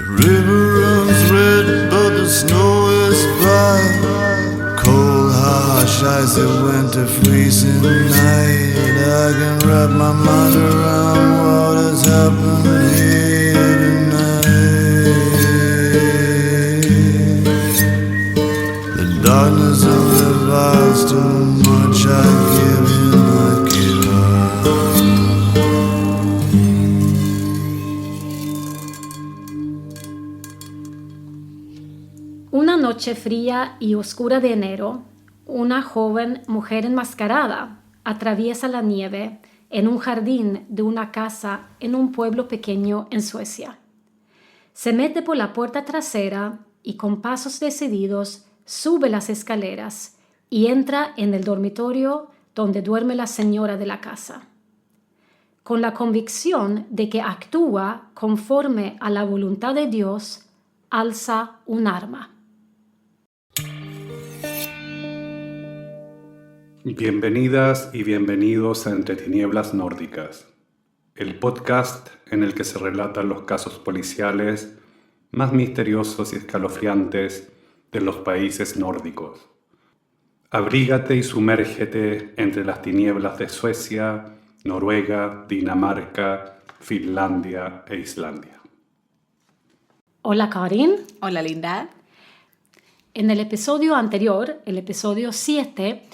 River runs red, but the snow is bright. Cold, harsh, icy winter, freezing night. I can wrap my mind around what has happened here tonight. The darkness of the vials, too much I give him, I give up. Una noche fría y oscura de enero, una joven mujer enmascarada atraviesa la nieve en un jardín de una casa en un pueblo pequeño en Suecia. Se mete por la puerta trasera y con pasos decididos sube las escaleras y entra en el dormitorio donde duerme la señora de la casa. Con la convicción de que actúa conforme a la voluntad de Dios, alza un arma. Bienvenidas y bienvenidos a Entre Tinieblas Nórdicas, el podcast en el que se relatan los casos policiales más misteriosos y escalofriantes de los países nórdicos. Abrígate y sumérgete entre las tinieblas de Suecia, Noruega, Dinamarca, Finlandia e Islandia. Hola Karin. Hola Linda. En el episodio anterior, el episodio 7,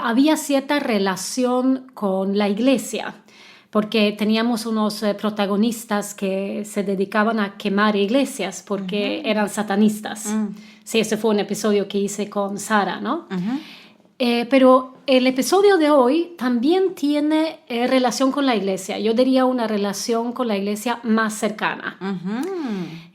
había cierta relación con la iglesia, porque teníamos unos protagonistas que se dedicaban a quemar iglesias porque eran satanistas. Sí, ese fue un episodio que hice con Sara, ¿no? Pero el episodio de hoy también tiene relación con la iglesia. Yo diría una relación con la iglesia más cercana.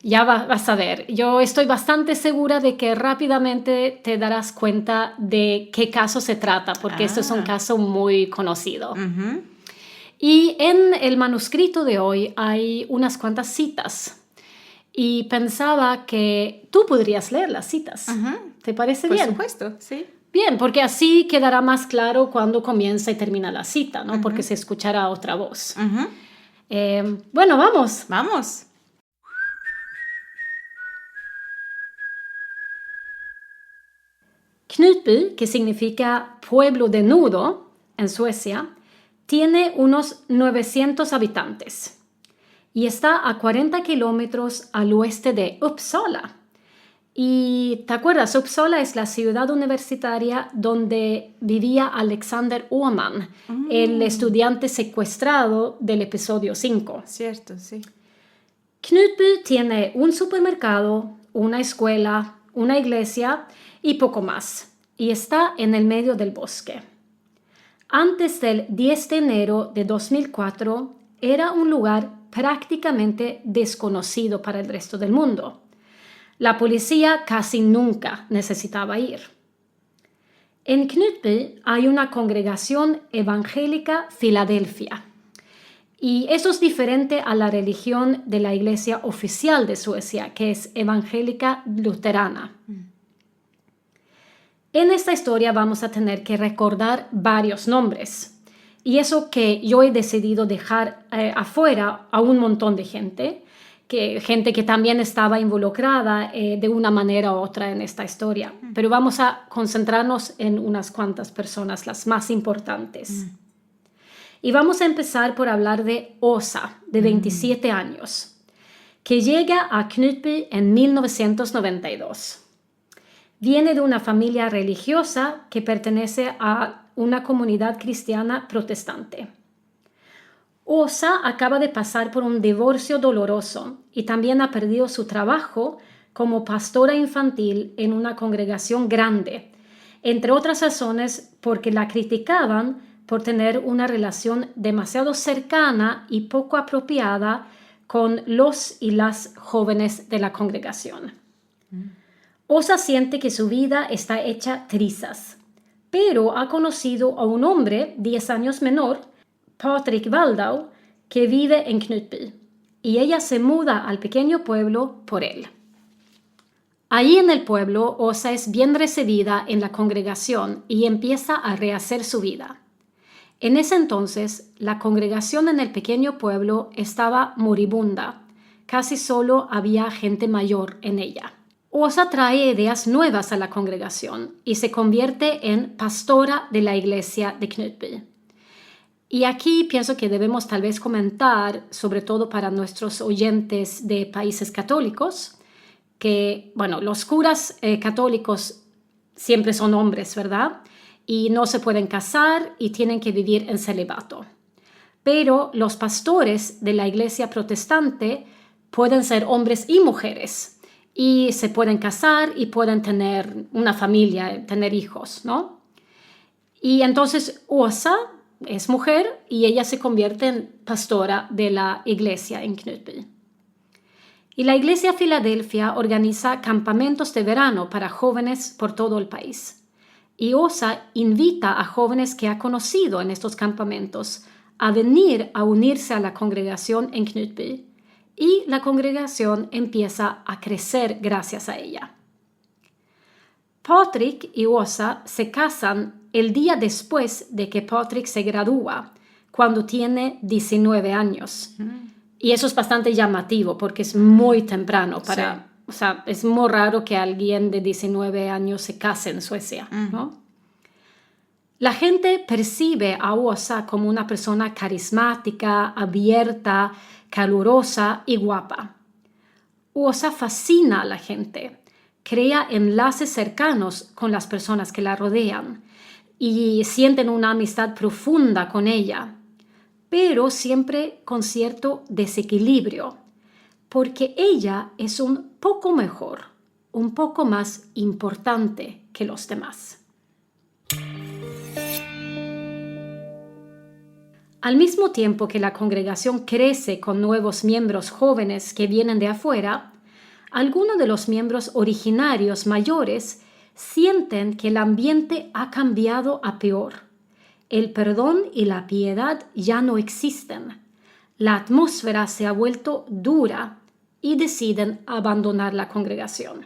Ya vas a ver. Yo estoy bastante segura de que rápidamente te darás cuenta de qué caso se trata, porque esto es un caso muy conocido. Y en el manuscrito de hoy hay unas cuantas citas. Y pensaba que tú podrías leer las citas. ¿Te parece bien? Por supuesto, sí. Bien, porque así quedará más claro cuándo comienza y termina la cita, ¿no? Porque se escuchará otra voz. Bueno, vamos. Vamos. Knutby, que significa pueblo de nudo en Suecia, tiene unos 900 habitantes y está a 40 kilómetros al oeste de Uppsala. Y, ¿te acuerdas? Uppsala es la ciudad universitaria donde vivía Alexander Åhman, el estudiante secuestrado del episodio 5. Cierto, sí. Knutby tiene un supermercado, una escuela, una iglesia y poco más. Y está en el medio del bosque. Antes del 10 de enero de 2004, era un lugar prácticamente desconocido para el resto del mundo. La policía casi nunca necesitaba ir. En Knutby hay una congregación evangélica Filadelfia. Y eso es diferente a la religión de la iglesia oficial de Suecia, que es evangélica luterana. En esta historia vamos a tener que recordar varios nombres. Y eso que yo he decidido dejar afuera a un montón de gente que también estaba involucrada de una manera u otra en esta historia. Pero vamos a concentrarnos en unas cuantas personas, las más importantes. Y vamos a empezar por hablar de Åsa, de 27 años, que llega a Knutby en 1992. Viene de una familia religiosa que pertenece a una comunidad cristiana protestante. Åsa acaba de pasar por un divorcio doloroso y también ha perdido su trabajo como pastora infantil en una congregación grande, entre otras razones porque la criticaban por tener una relación demasiado cercana y poco apropiada con los y las jóvenes de la congregación. Åsa siente que su vida está hecha trizas, pero ha conocido a un hombre 10 años menor, Patrik Waldau, que vive en Knutby, y ella se muda al pequeño pueblo por él. Allí en el pueblo, Åsa es bien recibida en la congregación y empieza a rehacer su vida. En ese entonces, la congregación en el pequeño pueblo estaba moribunda, casi solo había gente mayor en ella. Åsa trae ideas nuevas a la congregación y se convierte en pastora de la iglesia de Knutby. Y aquí pienso que debemos tal vez comentar, sobre todo para nuestros oyentes de países católicos, que, los curas católicos siempre son hombres, ¿verdad? Y no se pueden casar y tienen que vivir en celibato. Pero los pastores de la iglesia protestante pueden ser hombres y mujeres y se pueden casar y pueden tener una familia, tener hijos, ¿no? Y entonces Åsa es mujer y ella se convierte en pastora de la iglesia en Knutby. Y la iglesia Filadelfia organiza campamentos de verano para jóvenes por todo el país. Y Åsa invita a jóvenes que ha conocido en estos campamentos a venir a unirse a la congregación en Knutby. Y la congregación empieza a crecer gracias a ella. Patrick y Åsa se casan el día después de que Patrick se gradúa, cuando tiene 19 años. Y eso es bastante llamativo porque es muy temprano para... O sea, es muy raro que alguien de 19 años se case en Suecia, ¿no? La gente percibe a Åsa como una persona carismática, abierta, calurosa y guapa. Åsa fascina a la gente, crea enlaces cercanos con las personas que la rodean y sienten una amistad profunda con ella, pero siempre con cierto desequilibrio, porque ella es un poco mejor, un poco más importante que los demás. Al mismo tiempo que la congregación crece con nuevos miembros jóvenes que vienen de afuera, algunos de los miembros originarios mayores sienten que el ambiente ha cambiado a peor. El perdón y la piedad ya no existen. La atmósfera se ha vuelto dura y deciden abandonar la congregación.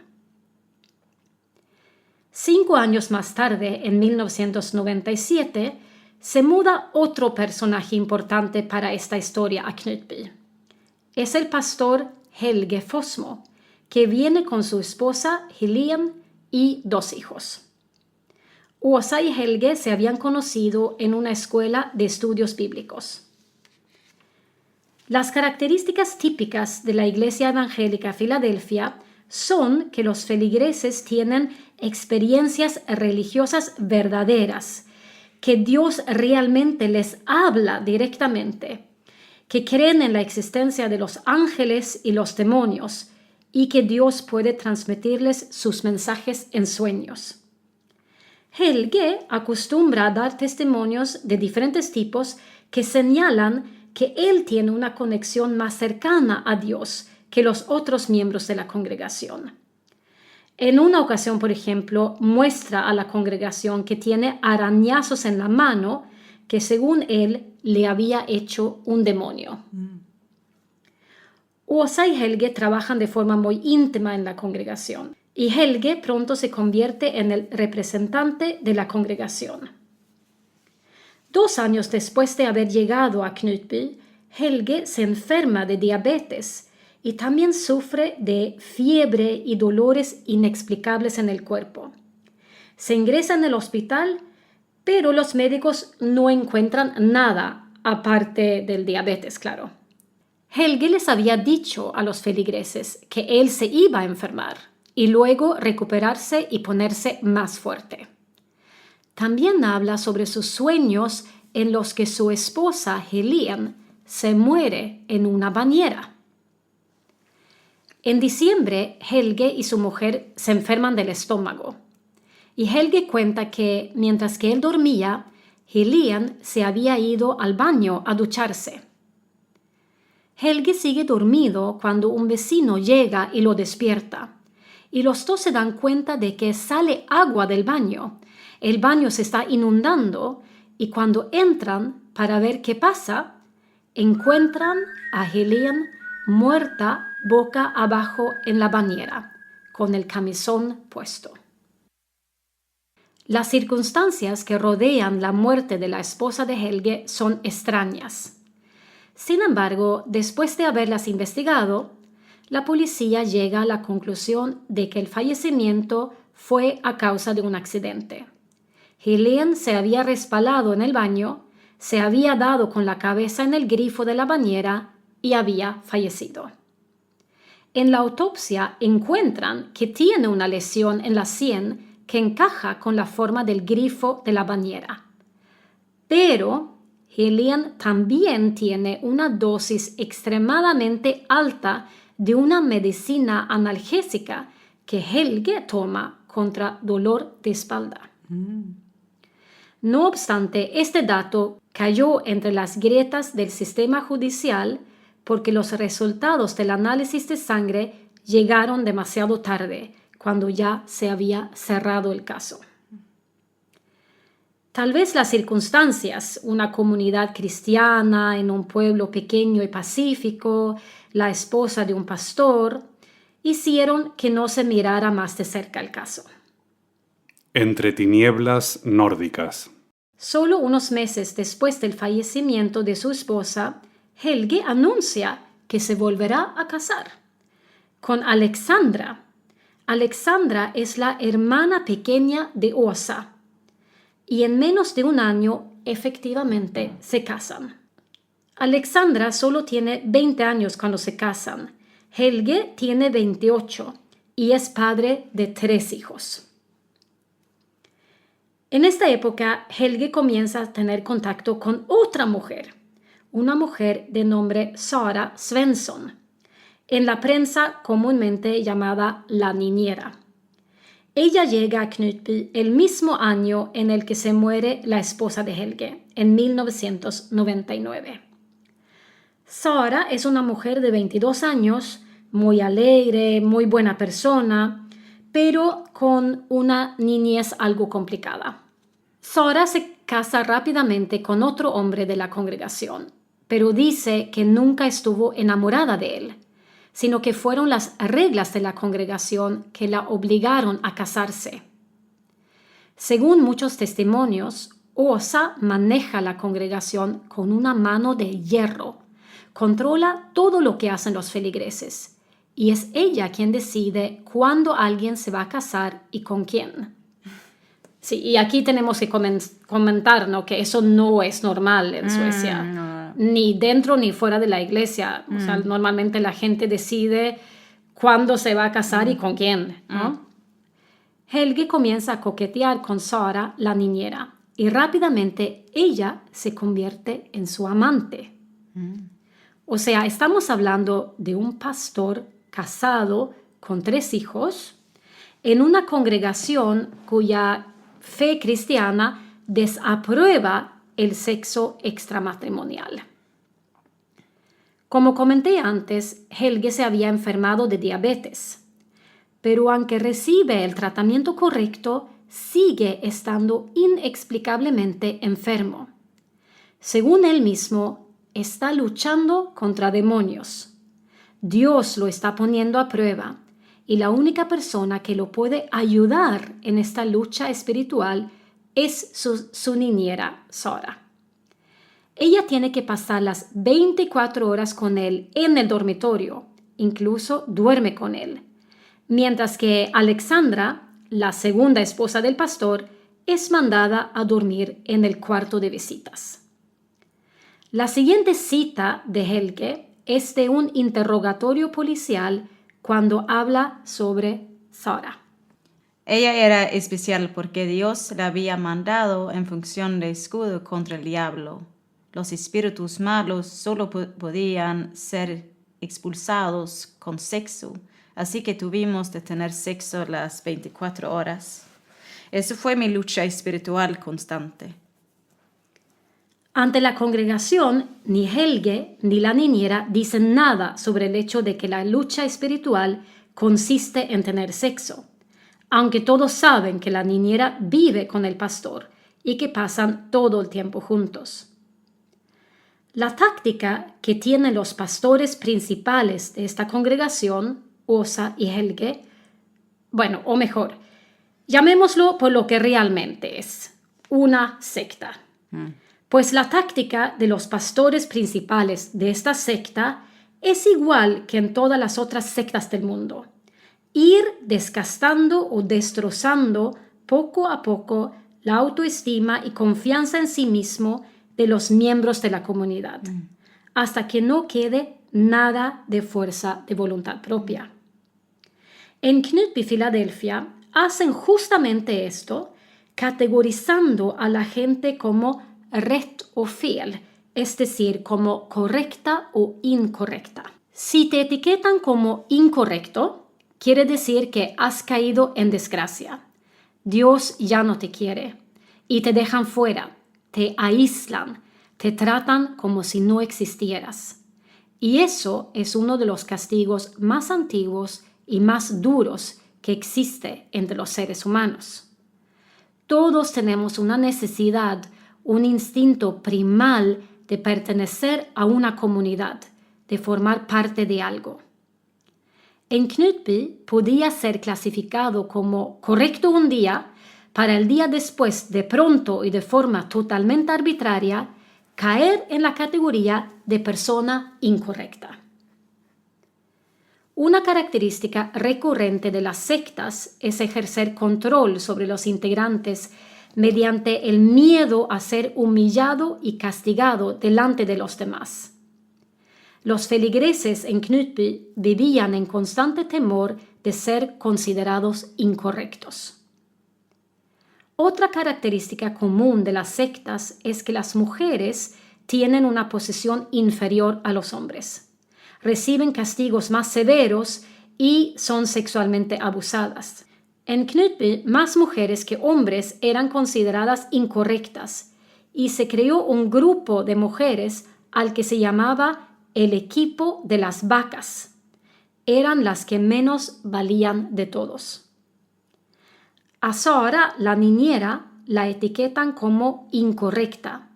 5 años más tarde, en 1997, se muda otro personaje importante para esta historia a Knutby. Es el pastor Helge Fossmo, que viene con su esposa Helene y 2 hijos. Åsa y Helge se habían conocido en una escuela de estudios bíblicos. Las características típicas de la Iglesia Evangélica Filadelfia son que los feligreses tienen experiencias religiosas verdaderas, que Dios realmente les habla directamente, que creen en la existencia de los ángeles y los demonios y que Dios puede transmitirles sus mensajes en sueños. Helge acostumbra a dar testimonios de diferentes tipos que señalan que él tiene una conexión más cercana a Dios que los otros miembros de la congregación. En una ocasión, por ejemplo, muestra a la congregación que tiene arañazos en la mano que según él le había hecho un demonio. Åsa y Helge trabajan de forma muy íntima en la congregación y Helge pronto se convierte en el representante de la congregación. 2 años después de haber llegado a Knutby, Helge se enferma de diabetes y también sufre de fiebre y dolores inexplicables en el cuerpo. Se ingresa en el hospital, pero los médicos no encuentran nada aparte del diabetes, claro. Helge les había dicho a los feligreses que él se iba a enfermar y luego recuperarse y ponerse más fuerte. También habla sobre sus sueños en los que su esposa Helene se muere en una bañera. En diciembre, Helge y su mujer se enferman del estómago. Y Helge cuenta que mientras que él dormía, Helene se había ido al baño a ducharse. Helge sigue dormido cuando un vecino llega y lo despierta. Y los 2 se dan cuenta de que sale agua del baño. El baño se está inundando y cuando entran para ver qué pasa, encuentran a Helene muerta boca abajo en la bañera, con el camisón puesto. Las circunstancias que rodean la muerte de la esposa de Helge son extrañas. Sin embargo, después de haberlas investigado, la policía llega a la conclusión de que el fallecimiento fue a causa de un accidente. Helene se había resbalado en el baño, se había dado con la cabeza en el grifo de la bañera y había fallecido. En la autopsia encuentran que tiene una lesión en la sien que encaja con la forma del grifo de la bañera. Pero Helene también tiene una dosis extremadamente alta de una medicina analgésica que Helge toma contra dolor de espalda. No obstante, este dato cayó entre las grietas del sistema judicial porque los resultados del análisis de sangre llegaron demasiado tarde, cuando ya se había cerrado el caso. Tal vez las circunstancias, una comunidad cristiana en un pueblo pequeño y pacífico, la esposa de un pastor, hicieron que no se mirara más de cerca el caso. Entre tinieblas nórdicas. Solo unos meses después del fallecimiento de su esposa, Helge anuncia que se volverá a casar con Alexandra. Alexandra es la hermana pequeña de Åsa y en menos de un año efectivamente se casan. Alexandra solo tiene 20 años cuando se casan. Helge tiene 28 y es padre de 3 hijos. En esta época, Helge comienza a tener contacto con otra mujer, una mujer de nombre Sara Svensson, en la prensa comúnmente llamada la niñera. Ella llega a Knutby el mismo año en el que se muere la esposa de Helge, en 1999. Sara es una mujer de 22 años, muy alegre, muy buena persona, pero con una niñez algo complicada. Sara se casa rápidamente con otro hombre de la congregación, pero dice que nunca estuvo enamorada de él, sino que fueron las reglas de la congregación que la obligaron a casarse. Según muchos testimonios, Åsa maneja la congregación con una mano de hierro, controla todo lo que hacen los feligreses, y es ella quien decide cuándo alguien se va a casar y con quién. Sí, y aquí tenemos que comentar, ¿no?, que eso no es normal en Suecia, no. ni dentro ni fuera de la iglesia. O sea, normalmente la gente decide cuándo se va a casar y con quién, ¿no? Helge comienza a coquetear con Sara, la niñera, y rápidamente ella se convierte en su amante. O sea, estamos hablando de un pastor casado con 3 hijos en una congregación cuya fe cristiana desaprueba el sexo extramatrimonial. Como comenté antes, Helge se había enfermado de diabetes, pero aunque recibe el tratamiento correcto, sigue estando inexplicablemente enfermo. Según él mismo, está luchando contra demonios. Dios lo está poniendo a prueba y la única persona que lo puede ayudar en esta lucha espiritual es su niñera, Sara. Ella tiene que pasar las 24 horas con él en el dormitorio, incluso duerme con él, mientras que Alexandra, la segunda esposa del pastor, es mandada a dormir en el cuarto de visitas. La siguiente cita de Helge es de un interrogatorio policial cuando habla sobre Sara. Ella era especial porque Dios la había mandado en función de escudo contra el diablo. Los espíritus malos solo podían ser expulsados con sexo, así que tuvimos de tener sexo las 24 horas. Eso fue mi lucha espiritual constante. Ante la congregación, ni Helge ni la niñera dicen nada sobre el hecho de que la lucha espiritual consiste en tener sexo, aunque todos saben que la niñera vive con el pastor y que pasan todo el tiempo juntos. La táctica que tienen los pastores principales de esta congregación, Åsa y Helge, o mejor, llamémoslo por lo que realmente es, una secta. Pues la táctica de los pastores principales de esta secta es igual que en todas las otras sectas del mundo. Ir desgastando o destrozando poco a poco la autoestima y confianza en sí mismo de los miembros de la comunidad, hasta que no quede nada de fuerza de voluntad propia. En Knutby, Filadelfia, hacen justamente esto, categorizando a la gente como rätt o fel, es decir, como correcta o incorrecta. Si te etiquetan como incorrecto, quiere decir que has caído en desgracia. Dios ya no te quiere y te dejan fuera, te aíslan, te tratan como si no existieras. Y eso es uno de los castigos más antiguos y más duros que existe entre los seres humanos. Todos tenemos una necesidad, un instinto primal de pertenecer a una comunidad, de formar parte de algo. En Knutby podía ser clasificado como correcto un día, para el día después, de pronto y de forma totalmente arbitraria, caer en la categoría de persona incorrecta. Una característica recurrente de las sectas es ejercer control sobre los integrantes mediante el miedo a ser humillado y castigado delante de los demás. Los feligreses en Knutby vivían en constante temor de ser considerados incorrectos. Otra característica común de las sectas es que las mujeres tienen una posición inferior a los hombres, reciben castigos más severos y son sexualmente abusadas. En Knutby, más mujeres que hombres eran consideradas incorrectas y se creó un grupo de mujeres al que se llamaba el equipo de las vacas. Eran las que menos valían de todos. A Sara, la niñera, la etiquetan como incorrecta.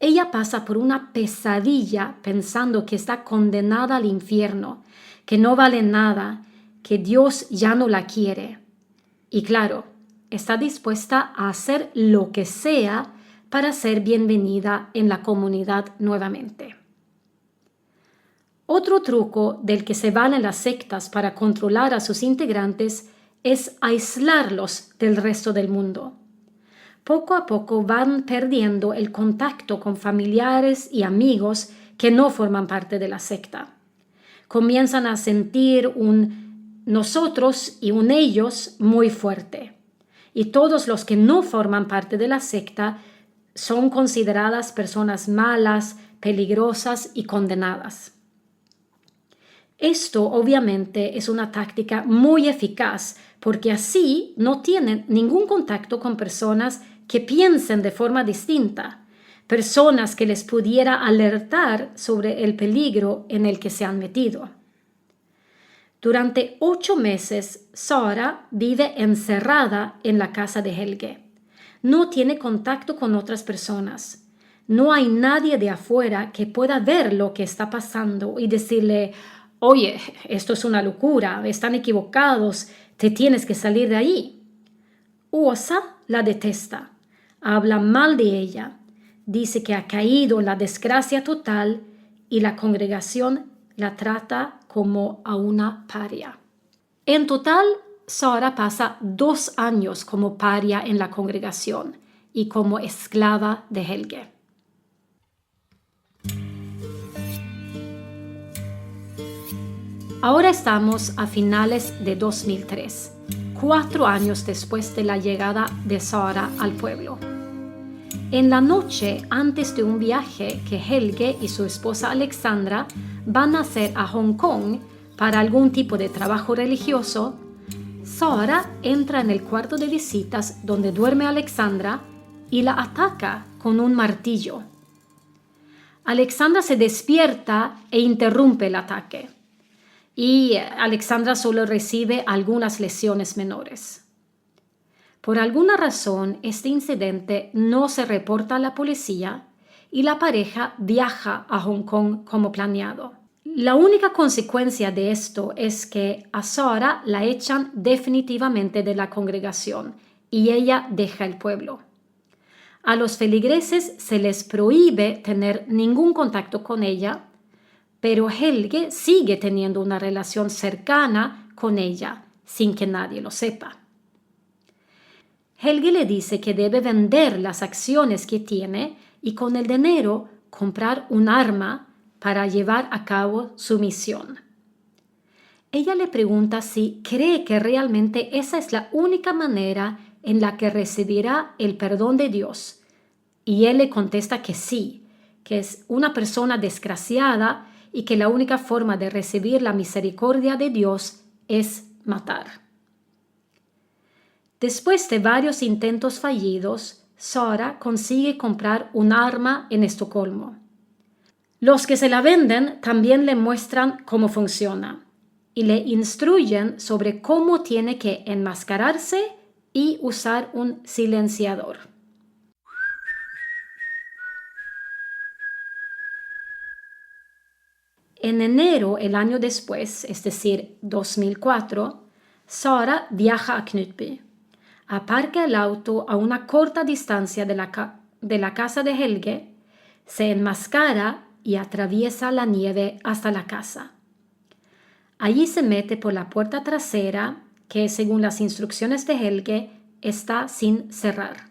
Ella pasa por una pesadilla pensando que está condenada al infierno, que no vale nada, que Dios ya no la quiere. Y claro, está dispuesta a hacer lo que sea para ser bienvenida en la comunidad nuevamente. Otro truco del que se valen las sectas para controlar a sus integrantes es aislarlos del resto del mundo. Poco a poco van perdiendo el contacto con familiares y amigos que no forman parte de la secta. Comienzan a sentir un nosotros y un ellos muy fuerte. Y todos los que no forman parte de la secta son consideradas personas malas, peligrosas y condenadas. Esto obviamente es una táctica muy eficaz porque así no tienen ningún contacto con personas que piensen de forma distinta, personas que les pudiera alertar sobre el peligro en el que se han metido. Durante 8 meses, Sara vive encerrada en la casa de Helge. No tiene contacto con otras personas. No hay nadie de afuera que pueda ver lo que está pasando y decirle: oye, esto es una locura, están equivocados, te tienes que salir de ahí. Åsa la detesta, habla mal de ella, dice que ha caído en la desgracia total y la congregación la trata como a una paria. En total, Sara pasa 2 años como paria en la congregación y como esclava de Helge. Ahora estamos a finales de 2003, 4 años después de la llegada de Sara al pueblo. En la noche antes de un viaje que Helge y su esposa Alexandra van a hacer a Hong Kong para algún tipo de trabajo religioso, Sara entra en el cuarto de visitas donde duerme Alexandra y la ataca con un martillo. Alexandra se despierta e interrumpe el ataque. Y Alexandra solo recibe algunas lesiones menores. Por alguna razón, este incidente no se reporta a la policía y la pareja viaja a Hong Kong como planeado. La única consecuencia de esto es que a Sara la echan definitivamente de la congregación y ella deja el pueblo. A los feligreses se les prohíbe tener ningún contacto con ella, pero Helge sigue teniendo una relación cercana con ella sin que nadie lo sepa. Helge le dice que debe vender las acciones que tiene y con el dinero comprar un arma para llevar a cabo su misión. Ella le pregunta si cree que realmente esa es la única manera en la que recibirá el perdón de Dios. Y él le contesta que sí, que es una persona desgraciada y que la única forma de recibir la misericordia de Dios es matar. Después de varios intentos fallidos, Sara consigue comprar un arma en Estocolmo. Los que se la venden también le muestran cómo funciona y le instruyen sobre cómo tiene que enmascararse y usar un silenciador. En enero, el año después, es decir, 2004, Sara viaja a Knutby. Aparca el auto a una corta distancia de la casa de Helge, se enmascara y atraviesa la nieve hasta la casa. Allí se mete por la puerta trasera, que según las instrucciones de Helge está sin cerrar.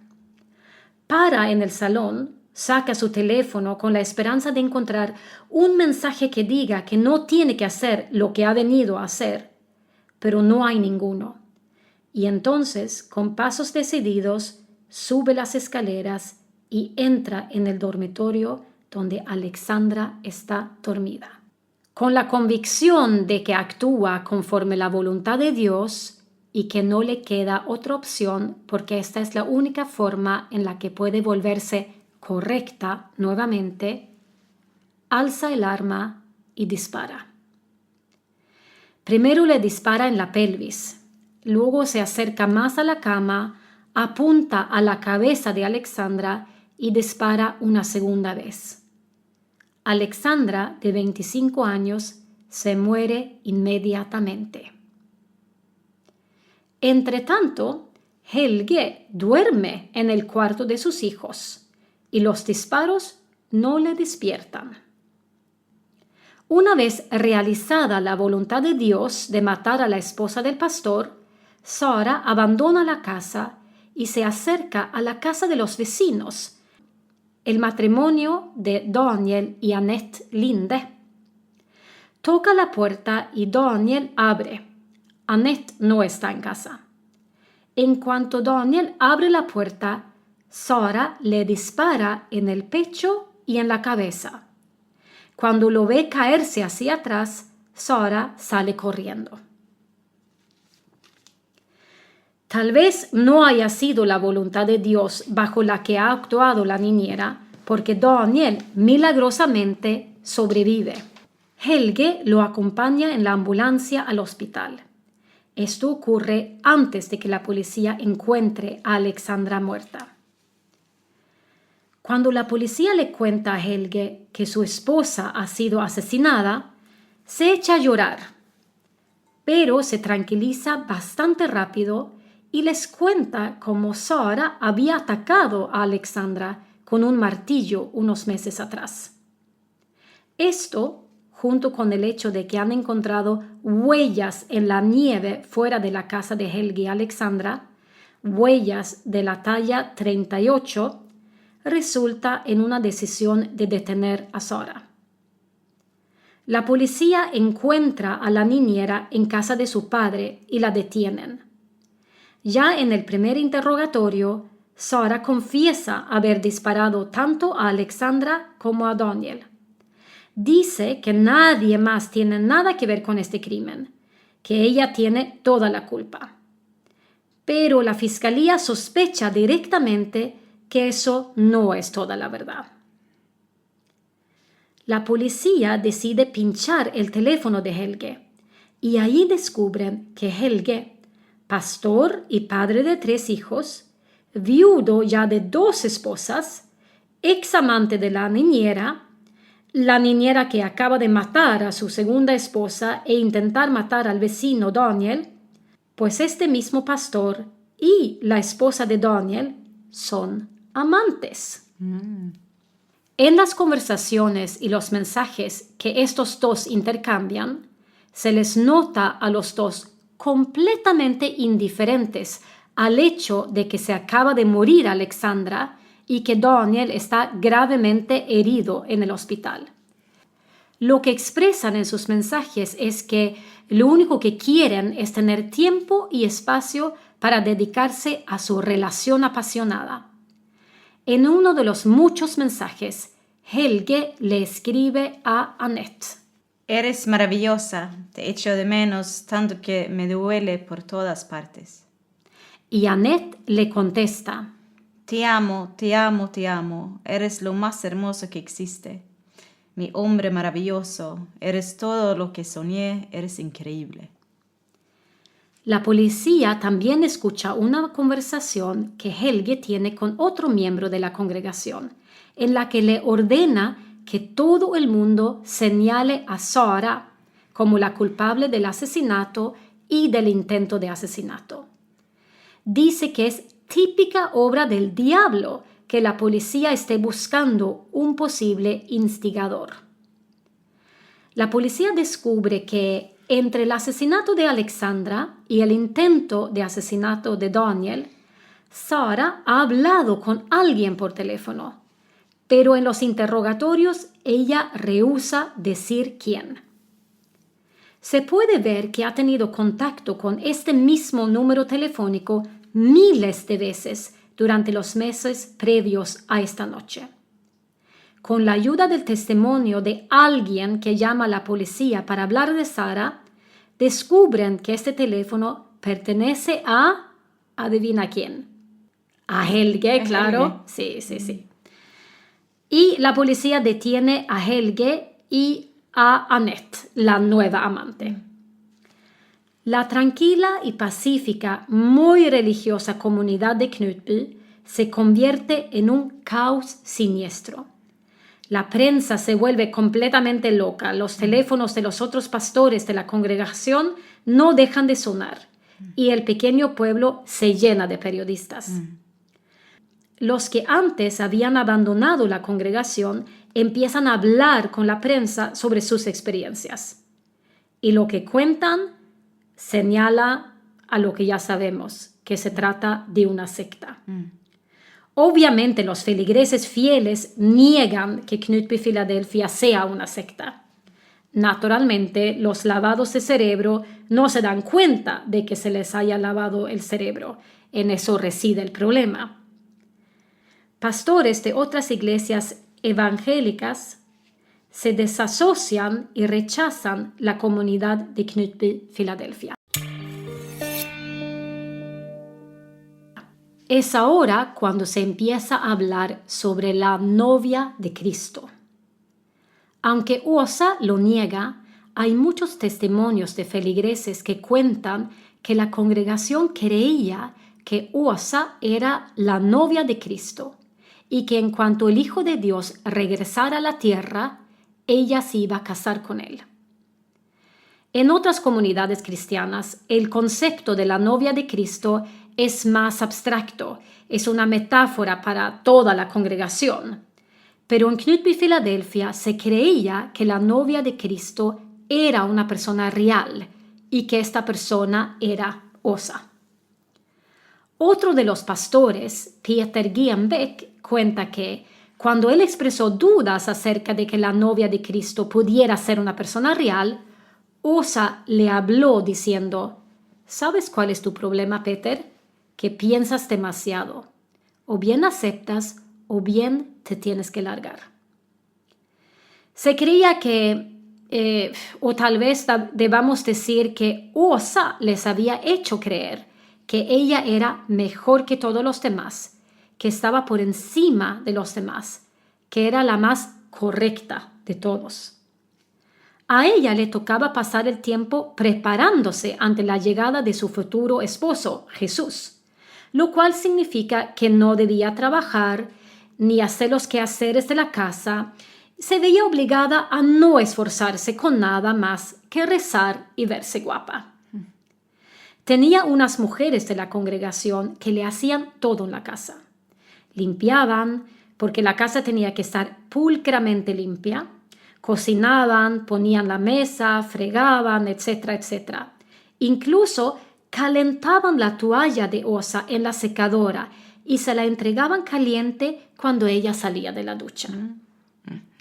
Para en el salón, saca su teléfono con la esperanza de encontrar un mensaje que diga que no tiene que hacer lo que ha venido a hacer, pero no hay ninguno. Y entonces, con pasos decididos, sube las escaleras y entra en el dormitorio donde Alexandra está dormida. Con la convicción de que actúa conforme la voluntad de Dios y que no le queda otra opción porque esta es la única forma en la que puede volverse correcta nuevamente, alza el arma y dispara. Primero le dispara en la pelvis. Luego se acerca más a la cama, apunta a la cabeza de Alexandra y dispara una segunda vez. Alexandra, de 25 años, se muere inmediatamente. Entretanto, Helge duerme en el cuarto de sus hijos y los disparos no le despiertan. Una vez realizada la voluntad de Dios de matar a la esposa del pastor, Sara abandona la casa y se acerca a la casa de los vecinos, el matrimonio de Daniel y Annette Linde. Toca la puerta y Daniel abre. Annette no está en casa. En cuanto Daniel abre la puerta, Sara le dispara en el pecho y en la cabeza. Cuando lo ve caerse hacia atrás, Sara sale corriendo. Tal vez no haya sido la voluntad de Dios bajo la que ha actuado la niñera, porque Daniel milagrosamente sobrevive. Helge lo acompaña en la ambulancia al hospital. Esto ocurre antes de que la policía encuentre a Alexandra muerta. Cuando la policía le cuenta a Helge que su esposa ha sido asesinada, se echa a llorar, pero se tranquiliza bastante rápido y les cuenta cómo Sara había atacado a Alexandra con un martillo unos meses atrás. Esto, junto con el hecho de que han encontrado huellas en la nieve fuera de la casa de Helge y Alexandra, huellas de la talla 38, resulta en una decisión de detener a Sara. La policía encuentra a la niñera en casa de su padre y la detienen. Ya en el primer interrogatorio, Sara confiesa haber disparado tanto a Alexandra como a Daniel. Dice que nadie más tiene nada que ver con este crimen, que ella tiene toda la culpa. Pero la fiscalía sospecha directamente que eso no es toda la verdad. La policía decide pinchar el teléfono de Helge y ahí descubren que Helge, pastor y padre de 3 hijos, viudo ya de 2 esposas, ex amante de la niñera que acaba de matar a su segunda esposa e intentar matar al vecino Daniel, pues este mismo pastor y la esposa de Daniel son amantes. En las conversaciones y los mensajes que estos dos intercambian, se les nota a los dos completamente indiferentes al hecho de que se acaba de morir Alexandra y que Daniel está gravemente herido en el hospital. Lo que expresan en sus mensajes es que lo único que quieren es tener tiempo y espacio para dedicarse a su relación apasionada. En uno de los muchos mensajes, Helge le escribe a Annette: Eres maravillosa, te echo de menos tanto que me duele por todas partes. Y Annette le contesta: Te amo, te amo, te amo, eres lo más hermoso que existe. Mi hombre maravilloso, eres todo lo que soñé, eres increíble. La policía también escucha una conversación que Helge tiene con otro miembro de la congregación, en la que le ordena que todo el mundo señale a Sara como la culpable del asesinato y del intento de asesinato. Dice que es típica obra del diablo que la policía esté buscando un posible instigador. La policía descubre que entre el asesinato de Alexandra y el intento de asesinato de Daniel, Sara ha hablado con alguien por teléfono, pero en los interrogatorios ella rehúsa decir quién. Se puede ver que ha tenido contacto con este mismo número telefónico miles de veces durante los meses previos a esta noche. Con la ayuda del testimonio de alguien que llama a la policía para hablar de Sara, descubren que este teléfono pertenece a, adivina quién, a Helge, claro. Sí. Y la policía detiene a Helge y a Annette, la nueva amante. La tranquila y pacífica, muy religiosa comunidad de Knutby se convierte en un caos siniestro. La prensa se vuelve completamente loca. Los teléfonos de los otros pastores de la congregación no dejan de sonar y el pequeño pueblo se llena de periodistas. Los que antes habían abandonado la congregación empiezan a hablar con la prensa sobre sus experiencias. Y lo que cuentan señala a lo que ya sabemos, que se trata de una secta. Obviamente los feligreses fieles niegan que Knutby Filadelfia sea una secta. Naturalmente, los lavados de cerebro no se dan cuenta de que se les haya lavado el cerebro. En eso reside el problema. Pastores de otras iglesias evangélicas se desasocian y rechazan la comunidad de Knutby Filadelfia. Es ahora cuando se empieza a hablar sobre la novia de Cristo. Aunque Åsa lo niega, hay muchos testimonios de feligreses que cuentan que la congregación creía que Åsa era la novia de Cristo y que en cuanto el Hijo de Dios regresara a la tierra, ella se iba a casar con él. En otras comunidades cristianas, el concepto de la novia de Cristo es más abstracto, es una metáfora para toda la congregación. Pero en Knutby Filadelfia se creía que la novia de Cristo era una persona real y que esta persona era Åsa. Otro de los pastores, Peter Gienbeck, cuenta que cuando él expresó dudas acerca de que la novia de Cristo pudiera ser una persona real, Åsa le habló diciendo: ¿sabes cuál es tu problema, Peter? Que piensas demasiado. O bien aceptas o bien te tienes que largar. Se creía que, o tal vez debamos decir que Åsa les había hecho creer que ella era mejor que todos los demás, que estaba por encima de los demás, que era la más correcta de todos. A ella le tocaba pasar el tiempo preparándose ante la llegada de su futuro esposo, Jesús, lo cual significa que no debía trabajar ni hacer los quehaceres de la casa. Se veía obligada a no esforzarse con nada más que rezar y verse guapa. Tenía unas mujeres de la congregación que le hacían todo en la casa. Limpiaban, porque la casa tenía que estar pulcramente limpia. Cocinaban, ponían la mesa, fregaban, etcétera, etcétera. Incluso calentaban la toalla de Osa en la secadora y se la entregaban caliente cuando ella salía de la ducha.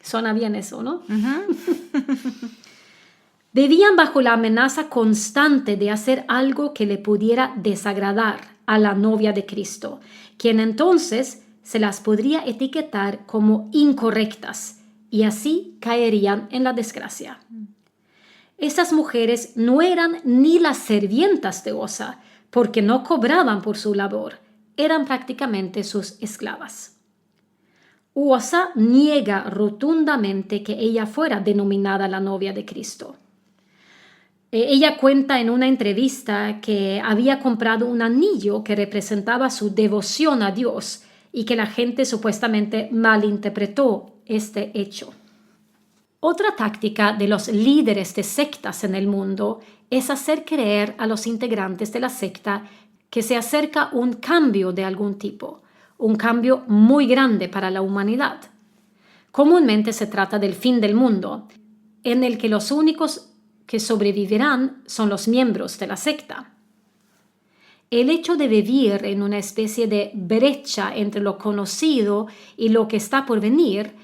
Suena bien eso, ¿no? Vivían bajo la amenaza constante de hacer algo que le pudiera desagradar a la novia de Cristo, quien entonces se las podría etiquetar como incorrectas y así caerían en la desgracia. Estas mujeres no eran ni las sirvientas de Osa, porque no cobraban por su labor, eran prácticamente sus esclavas. Osa niega rotundamente que ella fuera denominada la novia de Cristo. Ella cuenta en una entrevista que había comprado un anillo que representaba su devoción a Dios y que la gente supuestamente malinterpretó este hecho. Otra táctica de los líderes de sectas en el mundo es hacer creer a los integrantes de la secta que se acerca un cambio de algún tipo, un cambio muy grande para la humanidad. Comúnmente se trata del fin del mundo, en el que los únicos que sobrevivirán son los miembros de la secta. El hecho de vivir en una especie de brecha entre lo conocido y lo que está por venir,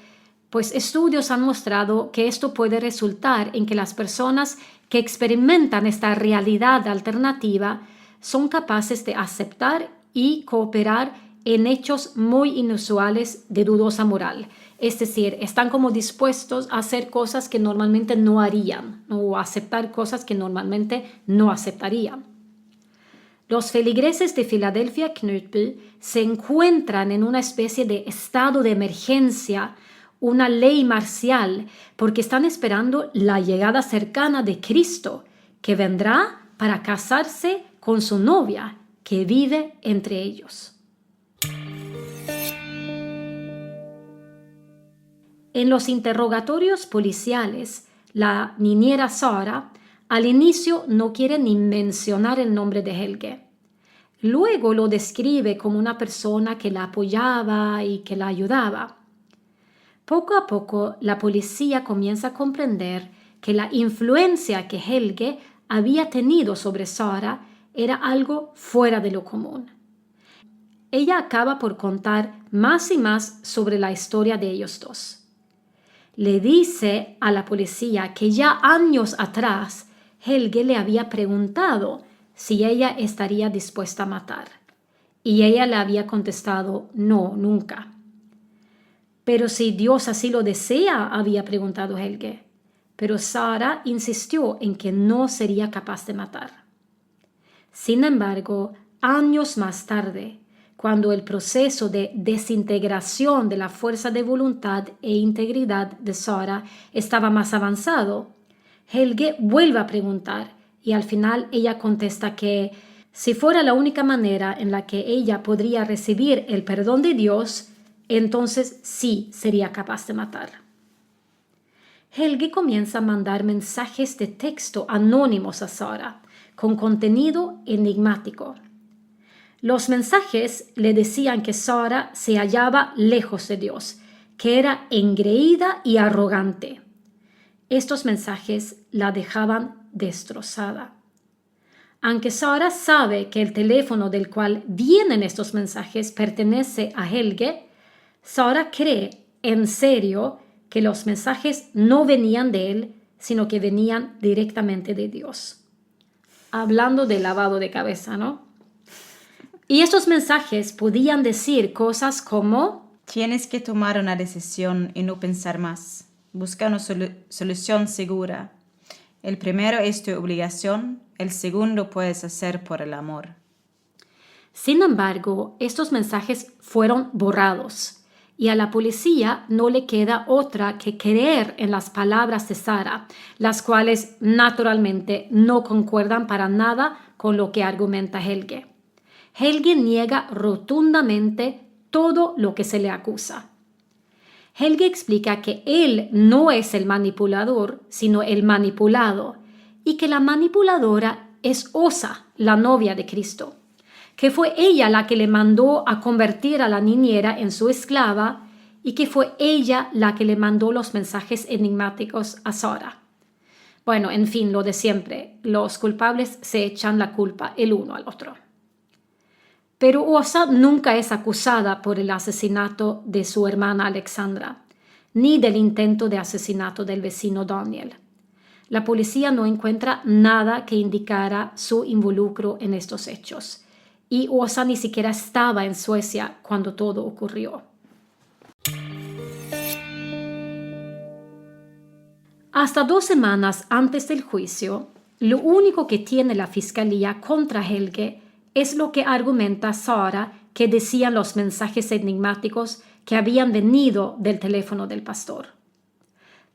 pues estudios han mostrado que esto puede resultar en que las personas que experimentan esta realidad alternativa son capaces de aceptar y cooperar en hechos muy inusuales de dudosa moral. Es decir, están como dispuestos a hacer cosas que normalmente no harían o a aceptar cosas que normalmente no aceptarían. Los feligreses de Filadelfia Knutby se encuentran en una especie de estado de emergencia, una ley marcial, porque están esperando la llegada cercana de Cristo, que vendrá para casarse con su novia, que vive entre ellos. En los interrogatorios policiales, la niñera Sara al inicio no quiere ni mencionar el nombre de Helge. Luego lo describe como una persona que la apoyaba y que la ayudaba. Poco a poco, la policía comienza a comprender que la influencia que Helge había tenido sobre Sara era algo fuera de lo común. Ella acaba por contar más y más sobre la historia de ellos dos. Le dice a la policía que ya años atrás Helge le había preguntado si ella estaría dispuesta a matar. Y ella le había contestado, no, nunca. Pero si Dios así lo desea, había preguntado Helge. Pero Sara insistió en que no sería capaz de matar. Sin embargo, años más tarde, cuando el proceso de desintegración de la fuerza de voluntad e integridad de Sara estaba más avanzado, Helge vuelve a preguntar y al final ella contesta que si fuera la única manera en la que ella podría recibir el perdón de Dios, entonces sí sería capaz de matar. Helge comienza a mandar mensajes de texto anónimos a Sara, con contenido enigmático. Los mensajes le decían que Sara se hallaba lejos de Dios, que era engreída y arrogante. Estos mensajes la dejaban destrozada. Aunque Sara sabe que el teléfono del cual vienen estos mensajes pertenece a Helge, Sara cree en serio que los mensajes no venían de él, sino que venían directamente de Dios. Hablando de lavado de cabeza, ¿no? Y estos mensajes podían decir cosas como: tienes que tomar una decisión y no pensar más. Busca una solución segura. El primero es tu obligación, el segundo puedes hacer por el amor. Sin embargo, estos mensajes fueron borrados y a la policía no le queda otra que creer en las palabras de Sara, las cuales naturalmente no concuerdan para nada con lo que argumenta Helge. Helge niega rotundamente todo lo que se le acusa. Helge explica que él no es el manipulador, sino el manipulado, y que la manipuladora es Osa, la novia de Cristo, que fue ella la que le mandó a convertir a la niñera en su esclava y que fue ella la que le mandó los mensajes enigmáticos a Sara. Bueno, en fin, lo de siempre, los culpables se echan la culpa el uno al otro. Pero Åsa nunca es acusada por el asesinato de su hermana Alexandra, ni del intento de asesinato del vecino Daniel. La policía no encuentra nada que indicara su involucro en estos hechos, y Åsa ni siquiera estaba en Suecia cuando todo ocurrió. Hasta 2 semanas antes del juicio, lo único que tiene la fiscalía contra Helge es lo que argumenta Sara que decían los mensajes enigmáticos que habían venido del teléfono del pastor.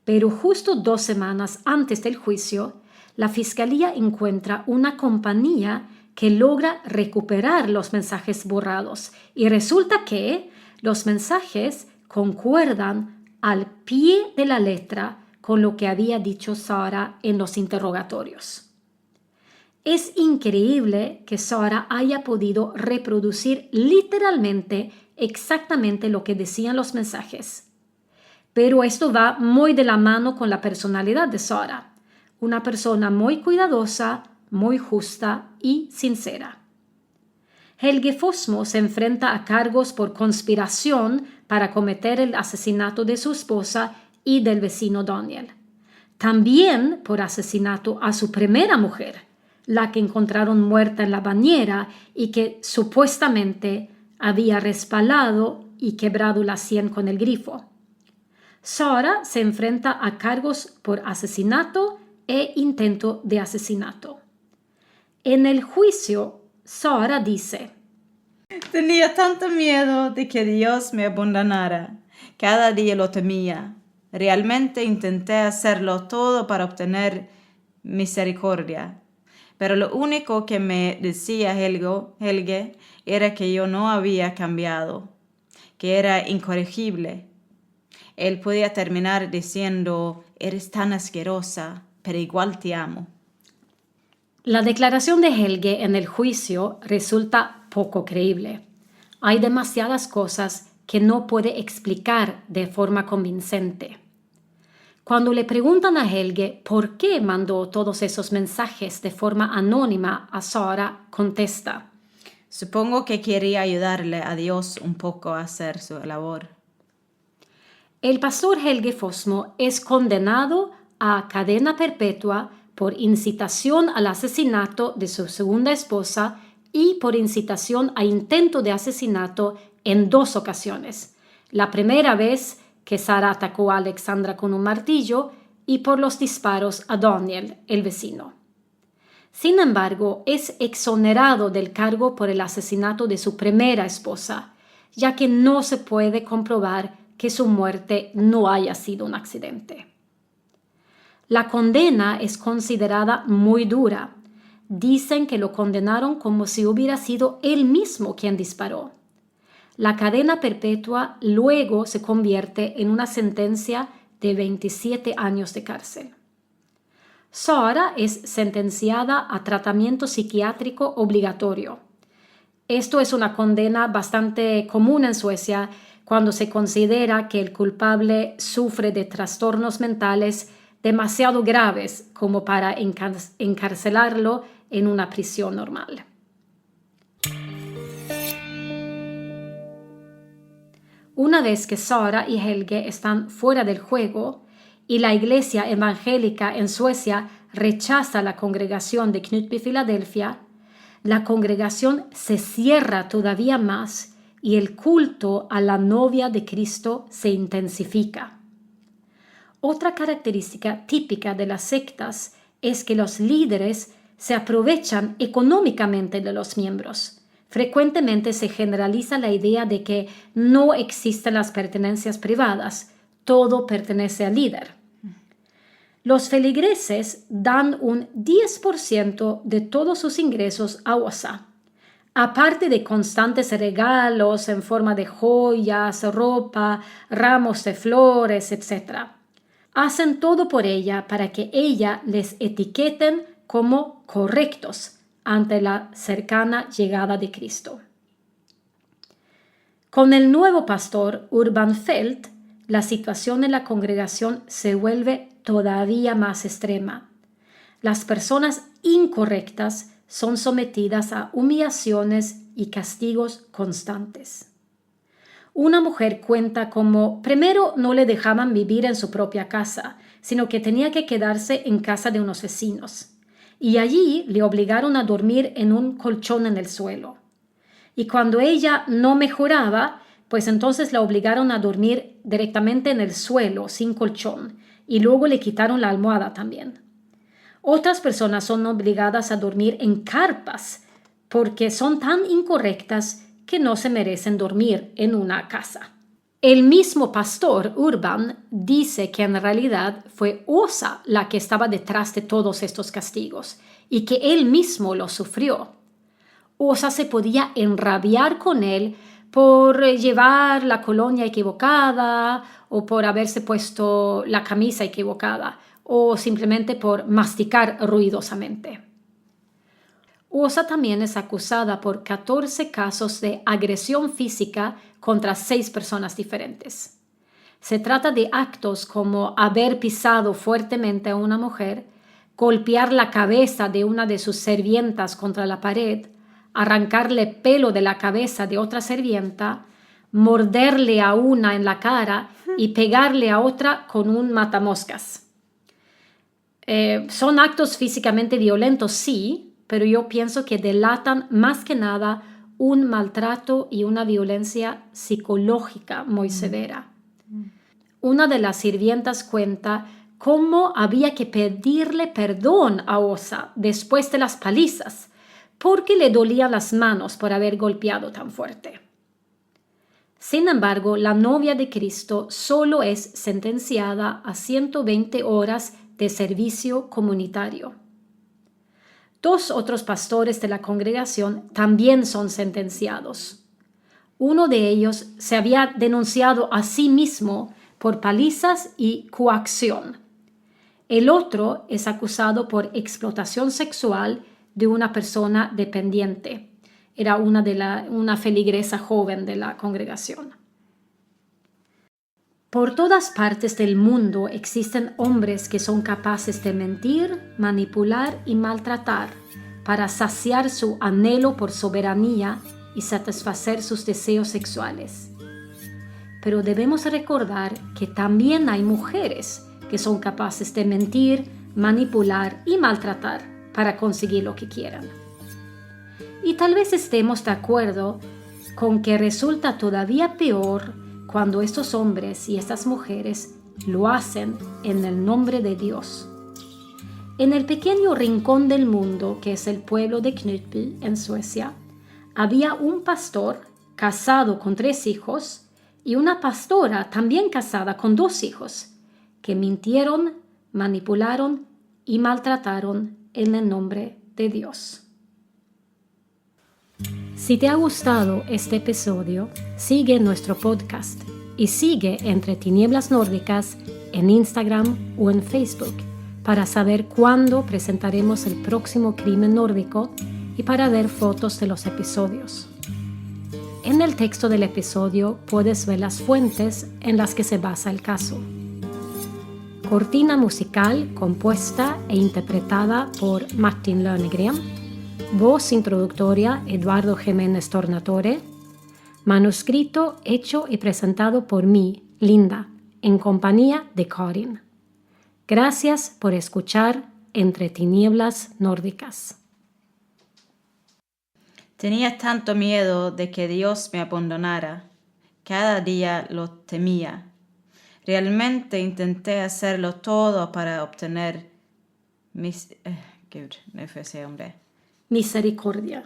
Pero justo 2 semanas antes del juicio, la fiscalía encuentra una compañía que logra recuperar los mensajes borrados y resulta que los mensajes concuerdan al pie de la letra con lo que había dicho Sara en los interrogatorios. Es increíble que Sara haya podido reproducir literalmente exactamente lo que decían los mensajes. Pero esto va muy de la mano con la personalidad de Sara, una persona muy cuidadosa, muy justa y sincera. Helge Fossmo se enfrenta a cargos por conspiración para cometer el asesinato de su esposa y del vecino Daniel. También por asesinato a su primera mujer, la que encontraron muerta en la bañera y que supuestamente había resbalado y quebrado la sien con el grifo. Sara se enfrenta a cargos por asesinato e intento de asesinato. En el juicio, Sara dice: Tenía tanto miedo de que Dios me abandonara. Cada día lo temía. Realmente intenté hacerlo todo para obtener misericordia. Pero lo único que me decía Helge era que yo no había cambiado, que era incorregible. Él podía terminar diciendo: eres tan asquerosa, pero igual te amo. La declaración de Helge en el juicio resulta poco creíble. Hay demasiadas cosas que no puede explicar de forma convincente. Cuando le preguntan a Helge por qué mandó todos esos mensajes de forma anónima a Sara, contesta: Supongo que quería ayudarle a Dios un poco a hacer su labor. El pastor Helge Fossmo es condenado a cadena perpetua por incitación al asesinato de su segunda esposa y por incitación a intento de asesinato en 2 ocasiones. La primera vez que Sara atacó a Alexandra con un martillo y por los disparos a Daniel, el vecino. Sin embargo, es exonerado del cargo por el asesinato de su primera esposa, ya que no se puede comprobar que su muerte no haya sido un accidente. La condena es considerada muy dura. Dicen que lo condenaron como si hubiera sido él mismo quien disparó. La cadena perpetua luego se convierte en una sentencia de 27 años de cárcel. Sara es sentenciada a tratamiento psiquiátrico obligatorio. Esto es una condena bastante común en Suecia cuando se considera que el culpable sufre de trastornos mentales demasiado graves como para encarcelarlo en una prisión normal. Una vez que Sara y Helge están fuera del juego y la iglesia evangélica en Suecia rechaza la congregación de Knutby Filadelfia, la congregación se cierra todavía más y el culto a la novia de Cristo se intensifica. Otra característica típica de las sectas es que los líderes se aprovechan económicamente de los miembros. Frecuentemente se generaliza la idea de que no existen las pertenencias privadas, todo pertenece al líder. Los feligreses dan un 10% de todos sus ingresos a Åsa, aparte de constantes regalos en forma de joyas, ropa, ramos de flores, etc. Hacen todo por ella para que ella les etiqueten como correctos ante la cercana llegada de Cristo. Con el nuevo pastor Urban Felt, la situación en la congregación se vuelve todavía más extrema. Las personas incorrectas son sometidas a humillaciones y castigos constantes. Una mujer cuenta cómo primero no le dejaban vivir en su propia casa, sino que tenía que quedarse en casa de unos vecinos. Y allí le obligaron a dormir en un colchón en el suelo. Y cuando ella no mejoraba, pues entonces la obligaron a dormir directamente en el suelo, sin colchón, y luego le quitaron la almohada también. Otras personas son obligadas a dormir en carpas porque son tan incorrectas que no se merecen dormir en una casa. El mismo pastor Urban dice que en realidad fue Osa la que estaba detrás de todos estos castigos y que él mismo los sufrió. Osa se podía enrabiar con él por llevar la colonia equivocada o por haberse puesto la camisa equivocada o simplemente por masticar ruidosamente. Osa también es acusada por 14 casos de agresión física contra 6 personas diferentes. Se trata de actos como haber pisado fuertemente a una mujer, golpear la cabeza de una de sus sirvientas contra la pared, arrancarle pelo de la cabeza de otra sirvienta, morderle a una en la cara y pegarle a otra con un matamoscas. Son actos físicamente violentos, sí, pero yo pienso que delatan más que nada un maltrato y una violencia psicológica muy severa. Una de las sirvientas cuenta cómo había que pedirle perdón a Osa después de las palizas, porque le dolían las manos por haber golpeado tan fuerte. Sin embargo, la novia de Cristo solo es sentenciada a 120 horas de servicio comunitario. 2 otros pastores de la congregación también son sentenciados. Uno de ellos se había denunciado a sí mismo por palizas y coacción. El otro es acusado por explotación sexual de una persona dependiente. Era una feligresa joven de la congregación. Por todas partes del mundo existen hombres que son capaces de mentir, manipular y maltratar para saciar su anhelo por soberanía y satisfacer sus deseos sexuales. Pero debemos recordar que también hay mujeres que son capaces de mentir, manipular y maltratar para conseguir lo que quieran. Y tal vez estemos de acuerdo con que resulta todavía peor cuando estos hombres y estas mujeres lo hacen en el nombre de Dios. En el pequeño rincón del mundo que es el pueblo de Knutby, en Suecia, había un pastor casado con 3 hijos y una pastora también casada con 2 hijos, que mintieron, manipularon y maltrataron en el nombre de Dios. Si te ha gustado este episodio, sigue nuestro podcast y sigue Entre Tinieblas Nórdicas en Instagram o en Facebook para saber cuándo presentaremos el próximo crimen nórdico y para ver fotos de los episodios. En el texto del episodio puedes ver las fuentes en las que se basa el caso. Cortina musical compuesta e interpretada por Martin Lönegren. Voz introductoria Eduardo Jiménez Tornatore. Manuscrito hecho y presentado por mí, Linda, en compañía de Karin. Gracias por escuchar Entre Tinieblas Nórdicas. Tenía tanto miedo de que Dios me abandonara. Cada día lo temía. Realmente intenté hacerlo todo para obtener Misericordia. Misericordia.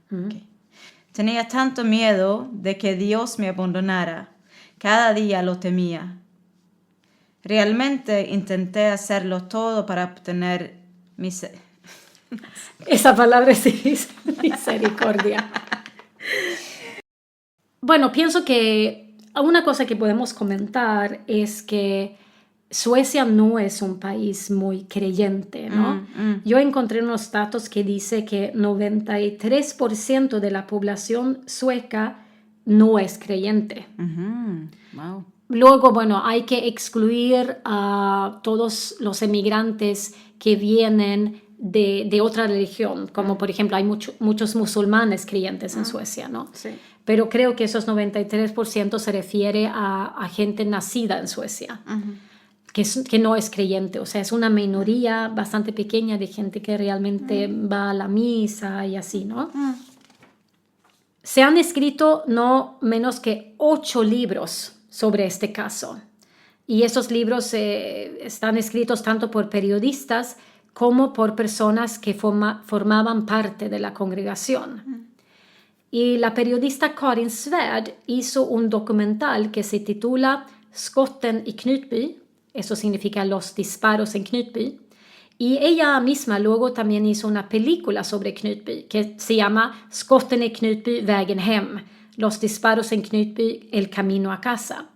Okay. Tenía tanto miedo de que Dios me abandonara. Cada día lo temía. Realmente intenté hacerlo todo para obtener Esa palabra sí es misericordia. Bueno, pienso que una cosa que podemos comentar es que Suecia no es un país muy creyente, ¿no? Yo encontré unos datos que dice que 93% de la población sueca no es creyente. Wow. Luego, bueno, hay que excluir a todos los emigrantes que vienen de otra religión, como por ejemplo hay muchos musulmanes creyentes en Suecia, ¿no? Sí. Pero creo que esos 93% se refiere a gente nacida en Suecia, que no es creyente. O sea, es una minoría bastante pequeña de gente que realmente va a la misa y así, ¿no? Se han escrito no menos que 8 libros sobre este caso. Y esos libros están escritos tanto por periodistas como por personas que formaban parte de la congregación. Y la periodista Karin Svärd hizo un documental que se titula Skotten i Knutby, eso significa los disparos en Knutby, y ella misma luego también hizo una película sobre Knutby que se llama Skotten i Knutby, vägen hem, los disparos en Knutby, el camino a casa.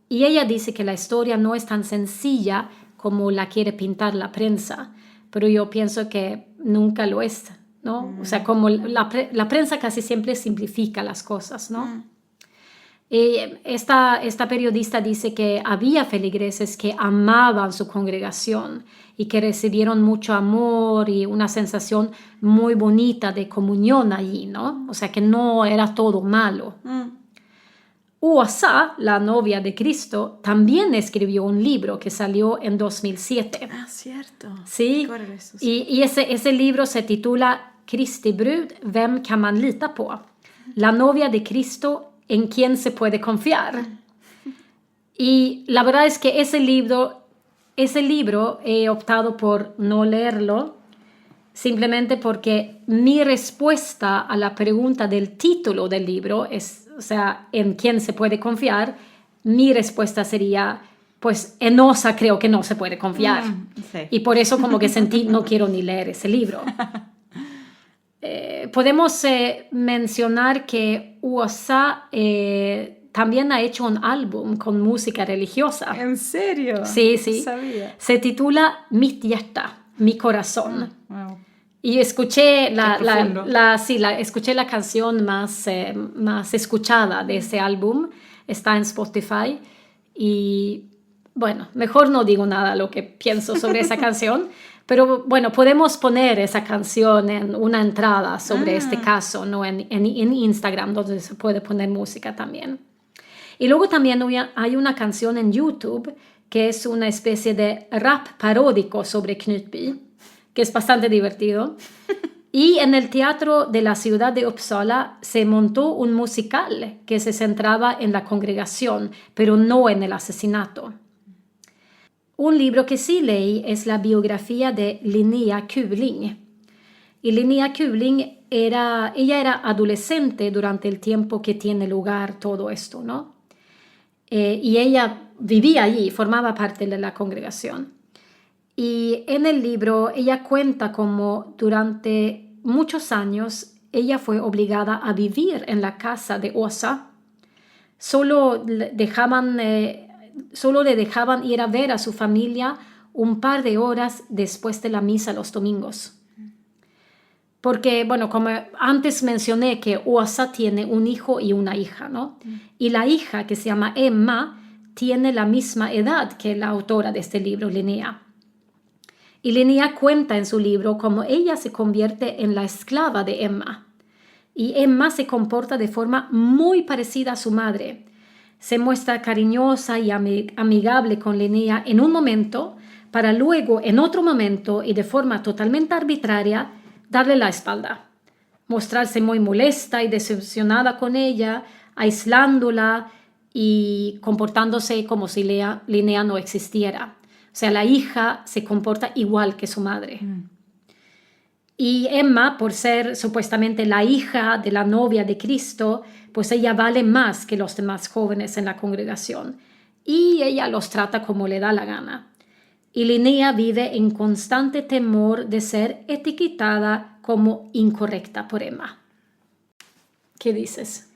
Y ella dice que la historia no es tan sencilla como la quiere pintar la prensa, pero yo pienso que nunca lo es, ¿no? O sea, como la prensa casi siempre simplifica las cosas, ¿no? Esta periodista dice que había feligreses que amaban su congregación y que recibieron mucho amor y una sensación muy bonita de comunión allí, ¿no? O sea, que no era todo malo. Åsa, la novia de Cristo, también escribió un libro que salió en 2007. Ah, cierto. Sí, Recuerdo eso, y ese libro se titula Kristi brud, vem kan man lita på? La novia de Cristo, en quien se puede confiar. Y la verdad es que ese libro he optado por no leerlo, simplemente porque mi respuesta a la pregunta del título del libro es, o sea, ¿en quién se puede confiar? Mi respuesta sería, pues en Åsa creo que no se puede confiar. Sí. Y por eso como que sentí, no quiero ni leer ese libro. Podemos mencionar que Åsa también ha hecho un álbum con música religiosa. ¿En serio? Sí, sí. No sabía. Se titula Mitt hjärta, mi corazón. Wow. Y escuché profundo. escuché la canción más escuchada de ese álbum. Está en Spotify. Y bueno, mejor no digo nada lo que pienso sobre esa canción. Pero bueno, podemos poner esa canción en una entrada sobre este caso, ¿no? En Instagram, donde se puede poner música también. Y luego también hay una canción en YouTube que es una especie de rap paródico sobre Knutby, que es bastante divertido. Y en el teatro de la ciudad de Uppsala se montó un musical que se centraba en la congregación, pero no en el asesinato. Un libro que sí leí es la biografía de Linnea Kuling. Y Linnea Kuling ella era adolescente durante el tiempo que tiene lugar todo esto, ¿no? Y ella vivía allí, formaba parte de la congregación. Y en el libro ella cuenta cómo durante muchos años ella fue obligada a vivir en la casa de Åsa. Solo le dejaban ir a ver a su familia un par de horas después de la misa los domingos. Porque, bueno, como antes mencioné que Åsa tiene un hijo y una hija, ¿no? Y la hija, que se llama Emma, tiene la misma edad que la autora de este libro, Linnea. Y Linnea cuenta en su libro cómo ella se convierte en la esclava de Emma. Y Emma se comporta de forma muy parecida a su madre. Se muestra cariñosa y amigable con Linnea en un momento, para luego, en otro momento y de forma totalmente arbitraria, darle la espalda. Mostrarse muy molesta y decepcionada con ella, aislándola y comportándose como si Linnea no existiera. O sea, la hija se comporta igual que su madre. Y Emma, por ser supuestamente la hija de la novia de Cristo, pues ella vale más que los demás jóvenes en la congregación. Y ella los trata como le da la gana. Y Linnea vive en constante temor de ser etiquetada como incorrecta por Emma. ¿Qué dices?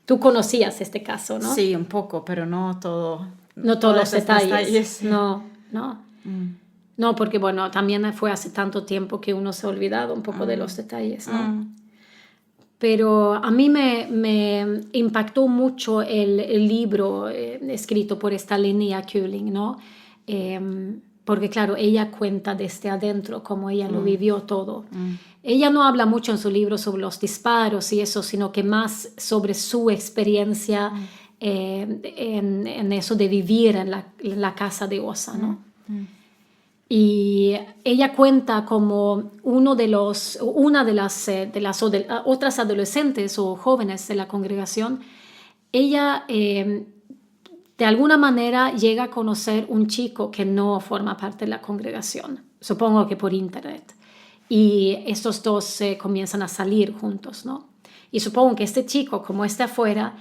Tú conocías este caso, ¿no? Sí, un poco, pero no todo. No todos los esos detalles. sí. No. No, porque bueno, también fue hace tanto tiempo que uno se ha olvidado un poco de los detalles, ¿no? Pero a mí me impactó mucho el libro escrito por esta Linnea Quigley, ¿no? Porque claro, ella cuenta desde adentro cómo ella lo vivió todo. Ella no habla mucho en su libro sobre los disparos y eso, sino que más sobre su experiencia en eso de vivir en la casa de Osa, ¿no? Y ella cuenta como una de las otras adolescentes o jóvenes de la congregación, ella de alguna manera llega a conocer un chico que no forma parte de la congregación, supongo que por internet. Y estos dos comienzan a salir juntos, ¿no? Y supongo que este chico, como está afuera,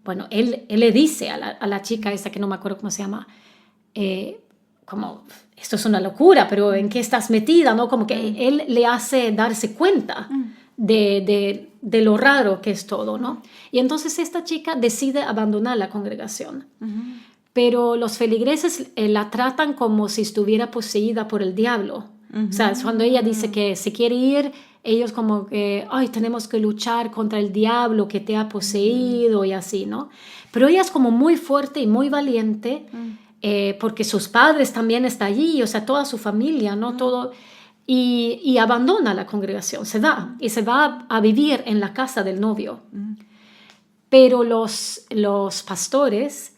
bueno, él le dice a la chica esta que no me acuerdo cómo se llama, como, esto es una locura, pero ¿en qué estás metida? ¿No? Como que él le hace darse cuenta de lo raro que es todo, ¿no? Y entonces esta chica decide abandonar la congregación. Pero los feligreses la tratan como si estuviera poseída por el diablo. O sea, cuando ella dice que se quiere ir, ellos como que, ay, tenemos que luchar contra el diablo que te ha poseído y así, ¿no? Pero ella es como muy fuerte y muy valiente, porque sus padres también están allí, o sea, toda su familia, ¿no? Todo, y abandona la congregación, se va, y se va a vivir en la casa del novio. Pero los pastores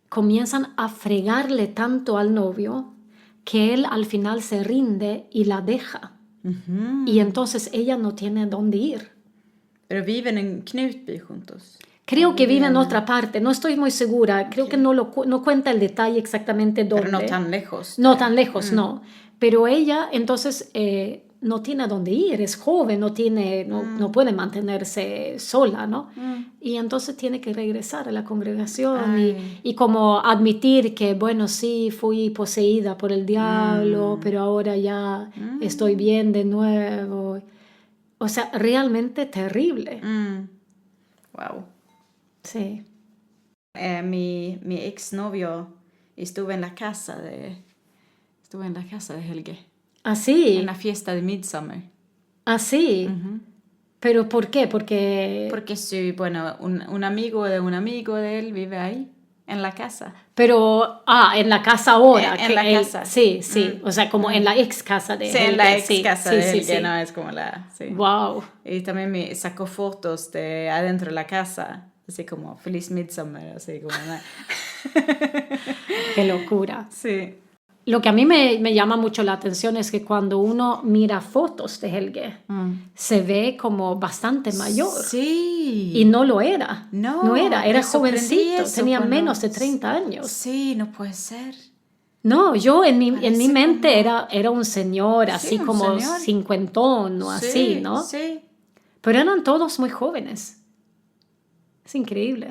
comienzan a fregarle tanto al novio que él al final se rinde y la deja. Y entonces ella no tiene dónde ir. Pero viven en Knutby juntos. Creo que vive en otra parte, no estoy muy segura. Creo que no cuenta el detalle exactamente dónde. Pero no tan lejos. No tan lejos, no. Pero ella entonces no tiene a dónde ir, es joven, no puede mantenerse sola, ¿no? Y entonces tiene que regresar a la congregación y como admitir que, bueno, sí, fui poseída por el diablo, pero ahora ya estoy bien de nuevo. O sea, realmente terrible. Wow. Sí. Mi exnovio estuvo en la casa de Helge. Así. En la fiesta de Midsummer. Así. ¿Pero por qué? Porque un amigo de él vive ahí, en la casa. Pero, en la casa ahora. En la casa. Sí. O sea, como en la ex casa de Sí, Helge. en la ex casa de Helge, sí. no, es como la... Sí. Wow. Y también me sacó fotos de adentro de la casa, así como Feliz Midsummer, así como... Qué locura. Sí. Lo que a mí me llama mucho la atención es que cuando uno mira fotos de Helge, se ve como bastante mayor. Sí. Y no lo era. No era me sorprendí jovencito, eso tenía cuando- menos de 30 años. Sí, no puede ser. No, yo en mi Parece mente como- era un señor, Sí, así un como señor. cincuentón o Sí, así, ¿no? Sí. Pero eran todos muy jóvenes. Es increíble.